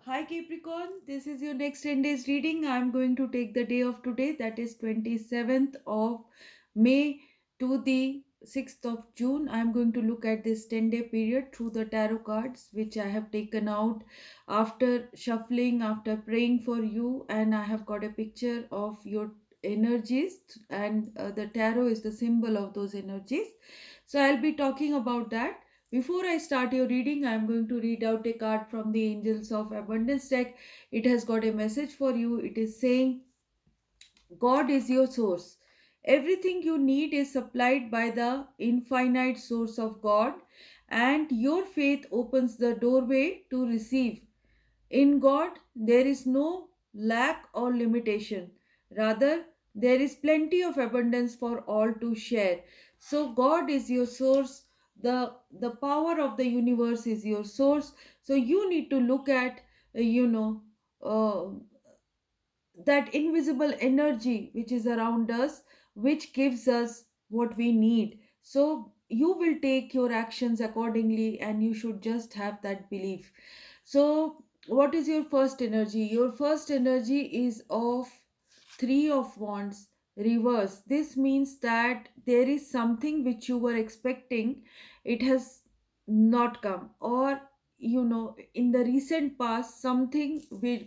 Hi Capricorn, this is your next 10 days reading. I'm going to take the day of today, that is 27th of May to the 6th of June. I'm going to look at this 10-day period through the tarot cards which I have taken out after shuffling, after praying for you, and I have got a picture of your energies, and the tarot is the symbol of those energies. So I'll be talking about that. Before I start your reading, I am going to read out a card from the Angels of Abundance deck. It has got a message for you. It is saying, God is your source. Everything you need is supplied by the infinite source of God, and your faith opens the doorway to receive. In God, there is no lack or limitation. Rather, there is plenty of abundance for all to share. So, God is your source. The power of the universe is your source. So, you need to look at, uh, that invisible energy which is around us, which gives us what we need. So, you will take your actions accordingly, and you should just have that belief. So, what is your first energy? Your first energy is of Three of Wands reverse. This means that there is something which you were expecting, it has not come, or in the recent past, something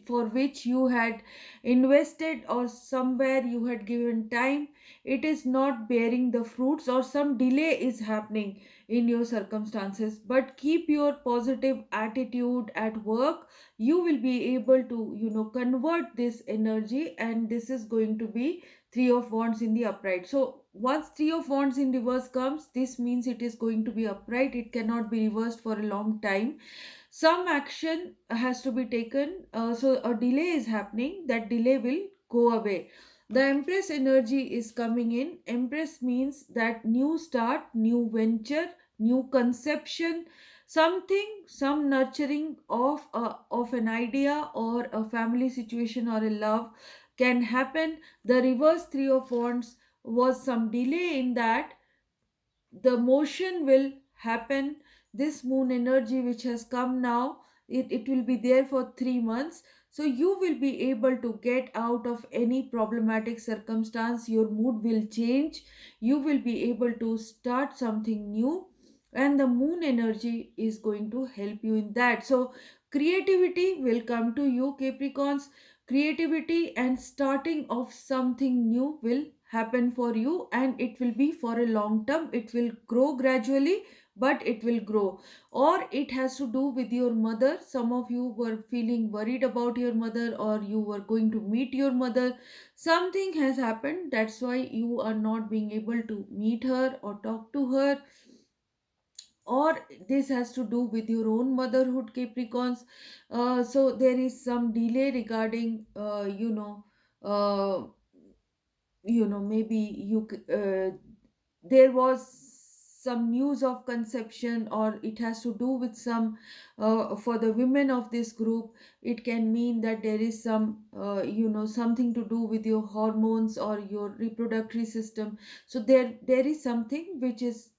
for which you had invested or somewhere you had given time, it is not bearing the fruits, or some delay is happening in your circumstances. But keep your positive attitude at work. You will be able to convert this energy, and this is going to be Three of Wands in the upright. So once Three of Wands in reverse comes, this means it is going to be upright. It cannot be reversed for a long time. Some action has to be taken. So a delay is happening. That delay will go away. The Empress energy is coming in. Empress means that new start, new venture, new conception, something, some nurturing of an idea or a family situation or a love can happen. The reverse Three of Wands was some delay in that. The motion will happen. This moon energy which has come now, it will be there for 3 months. So you will be able to get out of any problematic circumstance. Your mood will change. You will be able to start something new, and the moon energy is going to help you in that. So creativity will come to you, Capricorns. Creativity and starting of something new will happen for you, and it will be for a long term. It will grow gradually, but it will grow. Or it has to do with your mother. Some of you were feeling worried about your mother, or you were going to meet your mother. Something has happened, that's why you are not being able to meet her or talk to her. Or this has to do with your own motherhood, Capricorns. So there is some delay regarding uh, maybe there was some news of conception, or it has to do with some for the women of this group, it can mean that there is some something to do with your hormones or your reproductive system. So there is something which is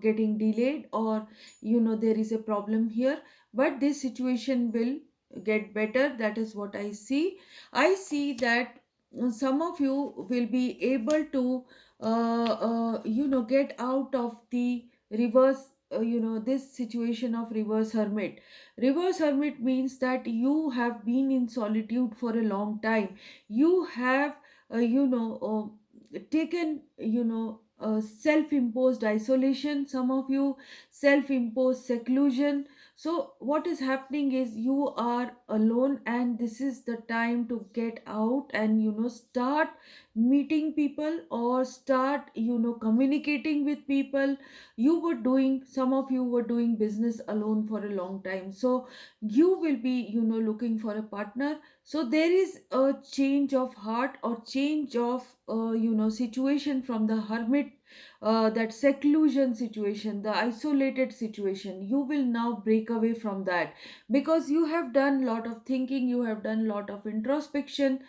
getting delayed, or there is a problem here. But this situation will get better. That is what I see. I see that some of you will be able to get out of the reverse, this situation of reverse hermit. Reverse hermit means that you have been in solitude for a long time. You have taken self-imposed isolation. Some of you self-imposed seclusion. So what is happening is you are alone, and this is the time to get out and start meeting people, or start communicating with people. Some of you were doing business alone for a long time, so you will be looking for a partner. So there is a change of heart, or change of situation from the hermit, that seclusion situation, the isolated situation. You will now break away from that, because you have done lot of thinking, you have done lot of introspection.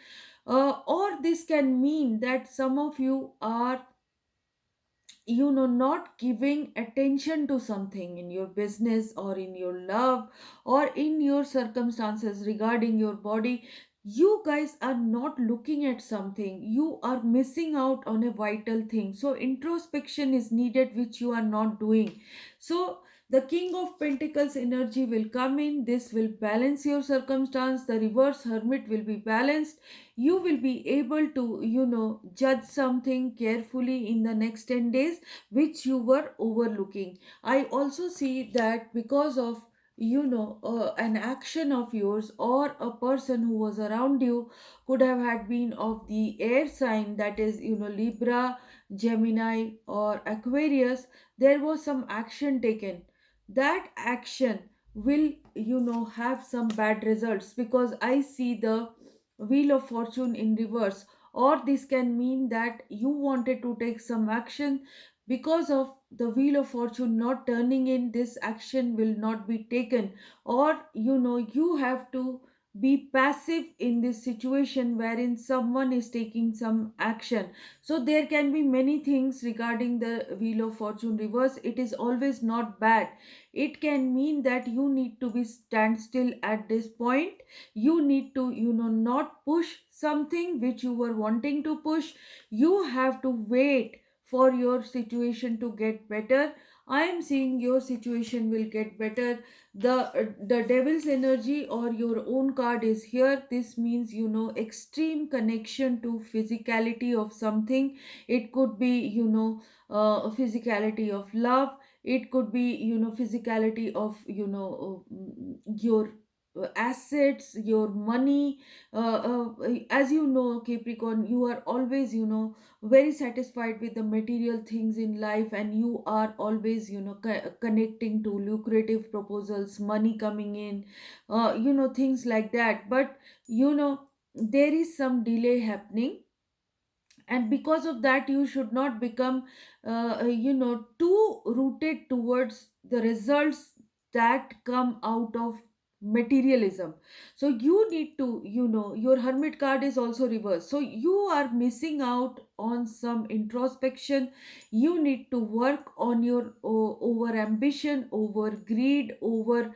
Or this can mean that some of you are not giving attention to something in your business or in your love or in your circumstances regarding your body. You guys are not looking at something, you are missing out on a vital thing. So introspection is needed, which you are not doing. So the king of pentacles energy will come in. This will balance your circumstance. The reverse hermit will be balanced. You will be able to judge something carefully in the next 10 days which you were overlooking. I also see that because of an action of yours, or a person who was around you could have had been of the air sign, that is Libra, Gemini or Aquarius. There was some action taken. That action will have some bad results, because I see the wheel of fortune in reverse. Or this can mean that you wanted to take some action, because of the wheel of fortune not turning in, this action will not be taken. Or you have to be passive in this situation wherein someone is taking some action. So there can be many things regarding the wheel of fortune reverse. It is always not bad. It can mean that you need to be stand still at this point. You need to not push something which you were wanting to push. You have to wait for your situation to get better. I am seeing your situation will get better. The devil's energy or your own card is here. This means extreme connection to physicality of something. It could be physicality of love. It could be physicality of your assets, your money. As you know, Capricorn, you are always very satisfied with the material things in life, and you are always connecting to lucrative proposals, money coming in, things like that. But there is some delay happening, and because of that you should not become too rooted towards the results that come out of materialism. So you need to your hermit card is also reversed, so you are missing out on some introspection. You need to work on your over ambition, over greed, over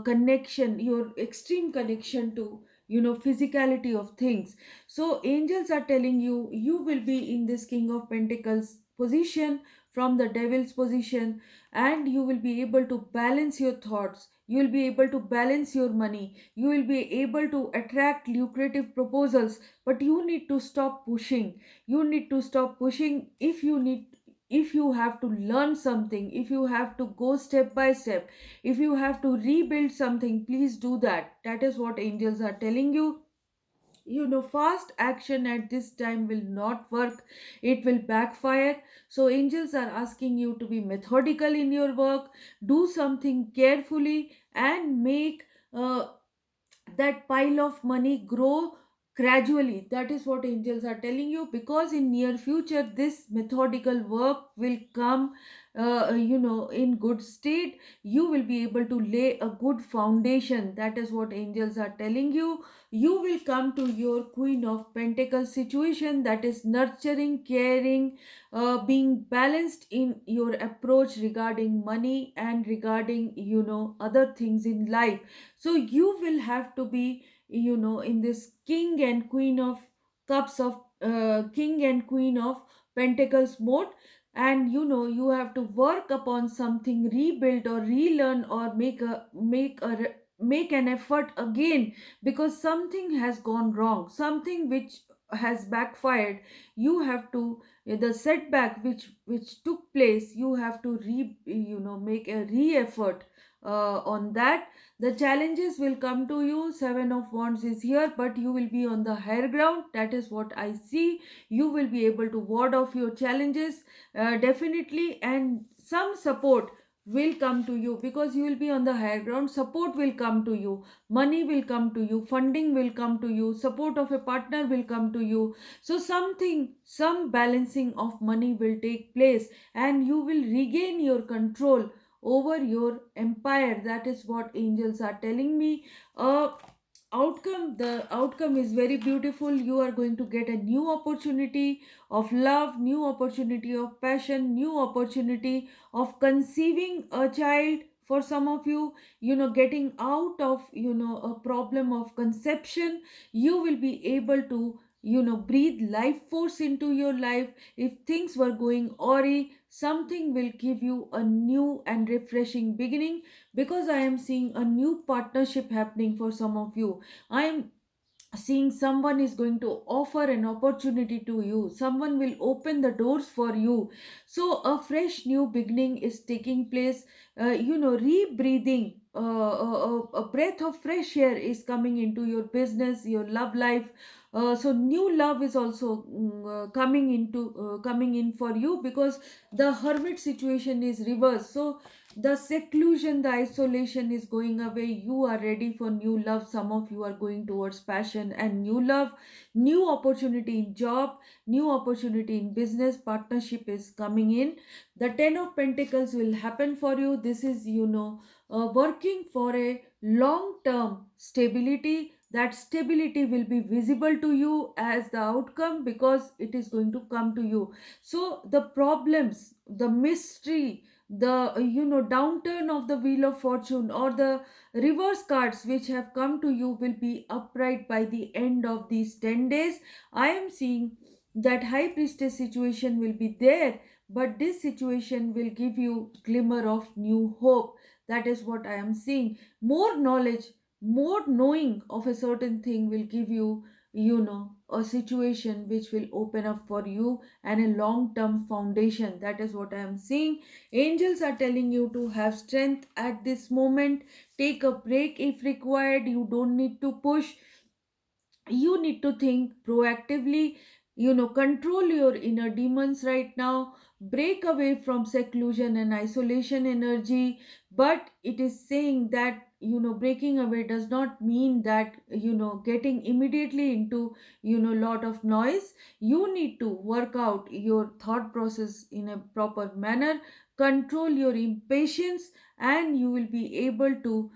connection, your extreme connection to physicality of things. So angels are telling you, you will be in this king of pentacles position from the devil's position, and you will be able to balance your thoughts. You will be able to balance your money. You will be able to attract lucrative proposals, but you need to stop pushing. You need to stop pushing. If you have to learn something, if you have to go step by step, if you have to rebuild something, please do that. That is what angels are telling you. Fast action at this time will not work. It will backfire. So angels are asking you to be methodical in your work. Do something carefully and make that pile of money grow gradually. That is what angels are telling you, because in near future this methodical work will come in good state. You will be able to lay a good foundation. That is what angels are telling you. You will come to your queen of pentacles situation, that is nurturing, caring, being balanced in your approach regarding money and regarding other things in life. So you will have to be in this king and queen of cups of king and queen of pentacles mode. And you have to work upon something, rebuild or relearn, or make an effort again, because something has gone wrong, something which has backfired. You have to the setback which took place, you have to make a re-effort on that. The challenges will come to you. Seven of wands is here, but you will be on the higher ground. That is what I see. You will be able to ward off your challenges definitely, and some support will come to you, because you will be on the higher ground. Support will come to you, money will come to you, funding will come to you, support of a partner will come to you. So some balancing of money will take place, and you will regain your control over your empire. That is what angels are telling me. outcome is very beautiful. You are going to get a new opportunity of love, new opportunity of passion, new opportunity of conceiving a child. For some of you, getting out of a problem of conception, you will be able to breathe life force into your life. If things were going awry, something will give you a new and refreshing beginning, because I am seeing a new partnership happening for some of you. I am seeing someone is going to offer an opportunity to you, someone will open the doors for you. So a fresh new beginning is taking place. Rebreathing, a breath of fresh air is coming into your business, your love life. So new love is also coming in for you, because the hermit situation is reversed. So the seclusion, the isolation is going away. You are ready for new love. Some of you are going towards passion and new love. New opportunity in job, new opportunity in business, partnership is coming in. The 10 of Pentacles will happen for you. This is working for a long term stability. That stability will be visible to you as the outcome, because it is going to come to you. So the problems, the mystery, the downturn of the wheel of fortune, or the reverse cards which have come to you, will be upright by the end of these 10 days. I am seeing that high priestess situation will be there, but this situation will give you glimmer of new hope. That is what I am seeing. More knowledge, more knowing of a certain thing will give you a situation which will open up for you, and a long term foundation. That is what I am seeing. Angels are telling you to have strength at this moment. Take a break if required. You don't need to push. You need to think proactively. Control your inner demons right now. Break away from seclusion and isolation energy. But it is saying that breaking away does not mean that getting immediately into lot of noise. You need to work out your thought process in a proper manner. Control your impatience, and you will be able to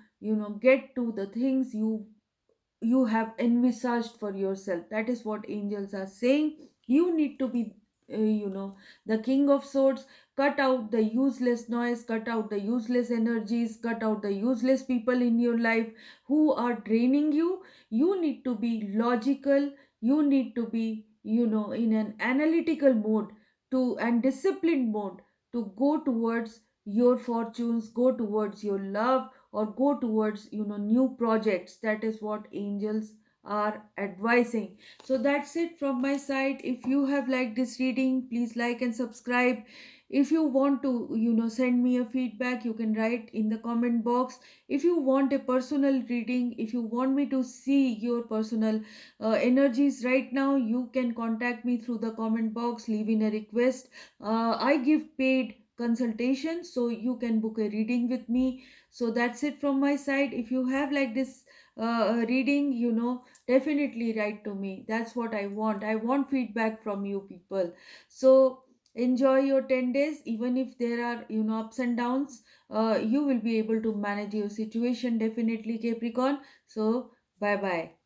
get to the things you have envisaged for yourself. That is what angels are saying. You need to be the king of swords. Cut out the useless noise, cut out the useless energies, cut out the useless people in your life who are draining you. You need to be logical. You need to be in an analytical mode, to and disciplined mode, to go towards your fortunes, go towards your love, or go towards new projects. That is what angels are advising. So that's it from my side. If you have liked this reading, please like and subscribe. If you want to send me a feedback, you can write in the comment box. If you want a personal reading, if you want me to see your personal energies right now, you can contact me through the comment box, leave in a request. I give paid consultation, so you can book a reading with me. So that's it from my side. If you have like this reading, definitely write to me. That's what I want. I want feedback from you people. So enjoy your 10 days. Even if there are ups and downs, you will be able to manage your situation, definitely, Capricorn. So bye bye.